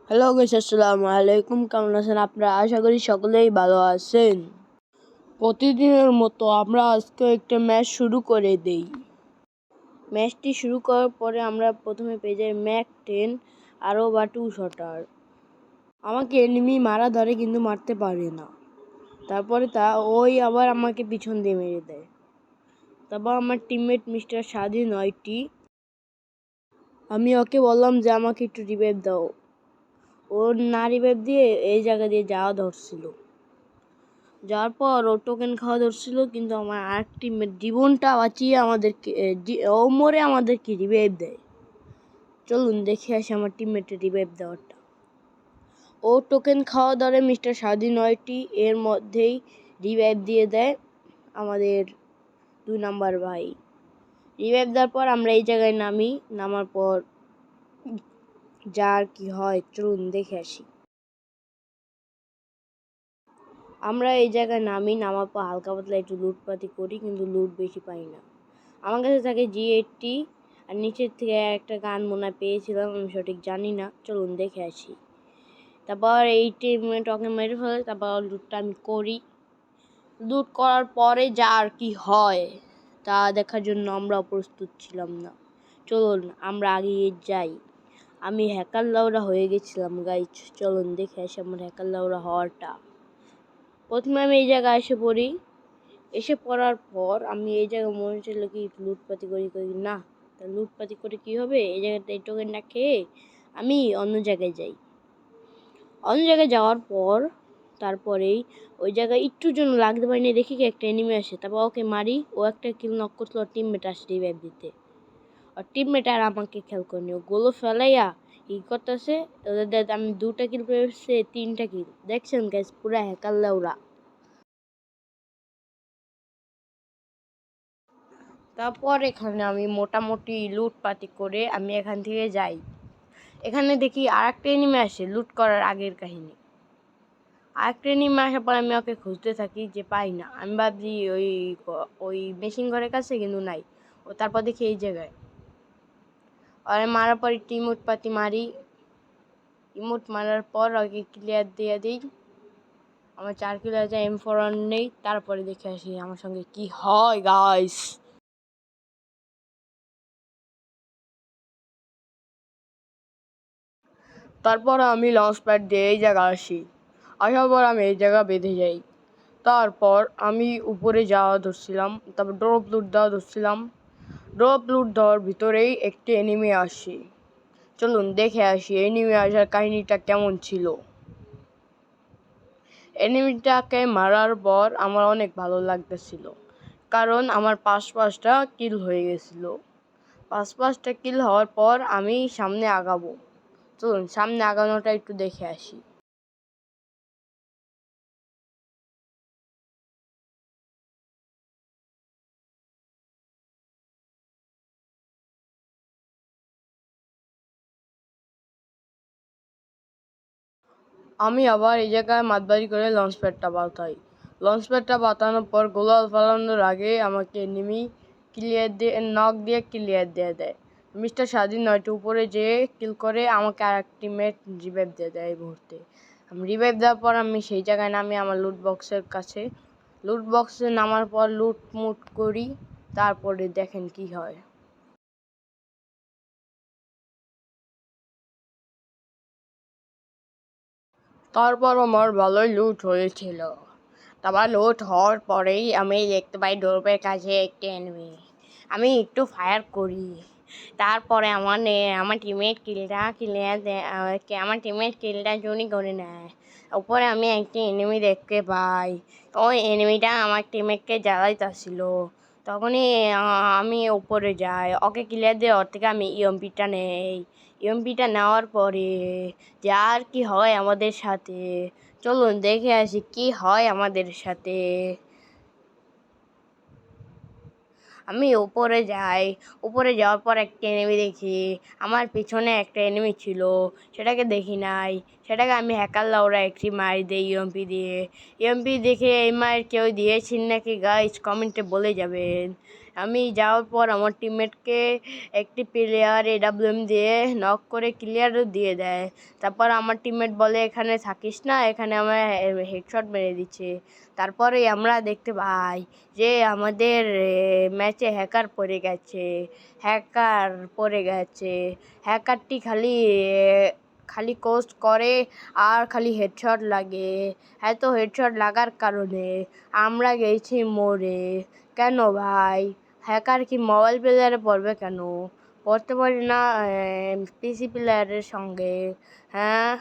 Hello guys, আসসালামু আলাইকুম। কেমন আছেন আপনারা? আশা করি সকলেই ভালো আছেন। প্রতিদিনের মতো আমরা আজকে একটা ম্যাচ শুরু করে দেই। ম্যাচটি শুরু করার পরে আমরা প্রথমে পেয়ে যাই ম্যাক 10 আরও বা 2 শটার। আমাকে এনিমি মারা ধরে কিন্তু মারতে পারে না। তারপরে ওই আবার আমাকে পিছন দিয়ে মেরে দেয়। তারপর আমার টিমমেট মিস্টার স্বাধীন 9টি, আমি ওকে বললাম যে আমাকে একটু রিভাইভ দাও। ওর না রিভাইভ দিয়ে এই জায়গা দিয়ে যাওয়া ধরছিল। যাওয়ার পর ও টোকেন খাওয়া ধরছিল, কিন্তু আমার আরেক টিমের জীবনটা বাঁচিয়ে আমাদেরকে ও মরে আমাদেরকে রিভাইভ দেয়। চলুন দেখে আসি আমার টিমমেটের রিভাইভ দেওয়ারটা। ও টোকেন খাওয়া ধরে মিস্টার স্বাধীন 9টি, এর মধ্যেই রিভাইভ দিয়ে দেয় আমাদের 2 নাম্বার ভাই। রিভাইভ দেওয়ার পর আমরা এই জায়গায় নামি। নামার পর যার কি হয় চলুন দেখে আসি। আমরা এই জায়গায় নামার পর হালকা পাতলা একটু লুটপাতি করি, কিন্তু লুট বেশি পাই না। আমার কাছে থাকে G80, আর নিচের থেকে একটা গান মনে হয় পেয়েছিলাম, আমি সঠিক জানি না। চলুন দেখে আসি। তারপর এই টিমমেট ওকে মেরে ফেলে, তারপর লুটটা আমি করি। লুট করার পরে যা আর কি হয় তা দেখার জন্য আমরা প্রস্তুত ছিলাম না। চলুন আমরা আগিয়ে যাই। আমি হ্যাকার লাউরা হয়ে গেছিলাম গাইজ। চলুন দেখে আসি আমার হ্যাকার লাউরা হওয়াটা। প্রথমে আমি এই জায়গায় এসে পড়ার পর আমি এই জায়গায় মনে হচ্ছিল কি লুটপাতি করি না, তা লুটপাতি করে কি হবে, এই জায়গাতে এই টোকেনটা খেয়ে আমি অন্য জায়গায় যাই। অন্য জায়গায় যাওয়ার পর তারপরেই ওই জায়গায় একটুর জন্য লাগতে পারিনি, দেখি কি একটা এনিমি আসে। তারপর ওকে মারি, ও একটা কিল নক করছিল, টিমমেট আসে রিভাইভ দিতে। আর টিমমেট আর আমাকে খেয়াল করেনি, ও গোলো ফেলাইয়া ই করতেছে। ওদের আমি 2টা কিল পেয়েছি, 3টা কিল। দেখছেন গাইস, পুরা হ্যাকার লাউরা। তারপর এখানে আমি মোটামুটি লুটপাতি করে আমি এখান থেকে যাই। এখানে দেখি আরেকটা এনিমি আসে, লুট করার আগের কাহিনী। আরেকটা এনিমি আসার পর আমি ওকে খুঁজতে থাকি, যে পাই না। আমি ভাবছি ওই মেশিন ঘরের কাছে, কিন্তু নাই। ও তারপর দেখি এই জায়গায়। আর মারার পর একটু ইমোট পাতি মারি। ইমোট মারার পর ওকে ক্লিয়ার দিয়ে দিই। আমার 4 কিলো আছে, M4 নেই। তারপরে দেখে আসি আমার সঙ্গে কি হয় গাইস। তারপর আমি লঞ্চ প্যাড দিয়ে এই জায়গায় আসি। আসার পর আমি এই জায়গা বেঁধে যাই। তারপর আমি উপরে যাওয়া ধরছিলাম, তারপর ড্রপ লুট দেওয়া ধরছিলাম। ড্রপ লুট দেওয়ার ভিতরেই একটি এনিমি আসি। চলুন দেখে আসি এনিমি আসার কাহিনীটা কেমন ছিল। এনিমিটাকে মারার পর আমার অনেক ভালো লাগতেছিল, কারণ আমার 5টা কিল হয়ে গেছিল। 5টা কিল হওয়ার পর আমি সামনে আগাবো। চলুন সামনে আগানোটা একটু দেখে আসি। আমি আবার এই জায়গায় মাতবাড়ি করে লঞ্চ প্যাডটা বাতাই। লঞ্চ প্যাডটা বাতানোর পর গোলাল ফালানোর আগে আমাকে এনিমি নক দিয়ে ক্লিয়ার দিয়ে দেয়। মিস্টার স্বাধীন 9টি উপরে যেয়ে কিল করে আমাকে আর এক টিমমেট রিভাইভ দিয়ে দেয় এই মুহূর্তে। আমি রিভাইভ দেওয়ার পর আমি সেই জায়গায় নামি আমার লুট বক্সের কাছে। লুট বক্সে নামার পর লুট মুট করি। তারপরে দেখেন কি হয়। তারপর আমার ভালোই লুট হয়েছিল। তারপর লুট হওয়ার পরেই আমি দেখতে পাই ডোরবের কাছে একটি এনিমি। আমি একটু ফায়ার করি। তারপরে আমার টিমমেট কিলটা চুরি করে নেয়। উপরে আমি একটি এনিমি দেখতে পাই। ওই এনিমিটা আমার টিমমেটকে জ্বালাইতেছিল। তখনই আমি উপরে যাই, ওকে ক্লিয়ার দিয়ে ওর থেকে আমি ইএমপিটা নেই। ইএমপিটা নেওয়ার পরে আর কি হয় আমাদের সাথে, চলুন দেখে আসি কি হয় আমাদের সাথে। আমি উপরে যাই। উপরে যাওয়ার পর একটা এনিমি দেখি। আমার পিছনে একটা এনিমি ছিল, সেটাকে দেখি নাই। সেটাকে আমি হ্যাকার লাউরা একটি মারি দিই ইএমপি দিয়ে। ইএমপি দেখে এই মার কেউ দিয়েছেন নাকি গাইজ, কমেন্টে বলে যাবেন। আমি যাওয়ার পর আমার টিমমেটকে একটি প্লেয়ার AWM দিয়ে নক করে ক্লিয়ারও দিয়ে দেয়। তারপর আমার টিমমেট বলে এখানে থাকিস না, এখানে আমার হেডশট মেরে দিচ্ছে। তারপরে আমরা দেখতে পাই যে আমাদের ম্যাচে হ্যাকার পড়ে গেছে। হ্যাকারটি খালি কোস্ট করে আর খালি হেডশট লাগে। এত হেডশট লাগার কারণে আমরা গেছি মরে। কেন ভাই? হ্যাকার কি মোবাইল প্লেয়ারে পড়বে কেন? পড়তে পারি না পিসি প্লেয়ারের সঙ্গে? হ্যাঁ।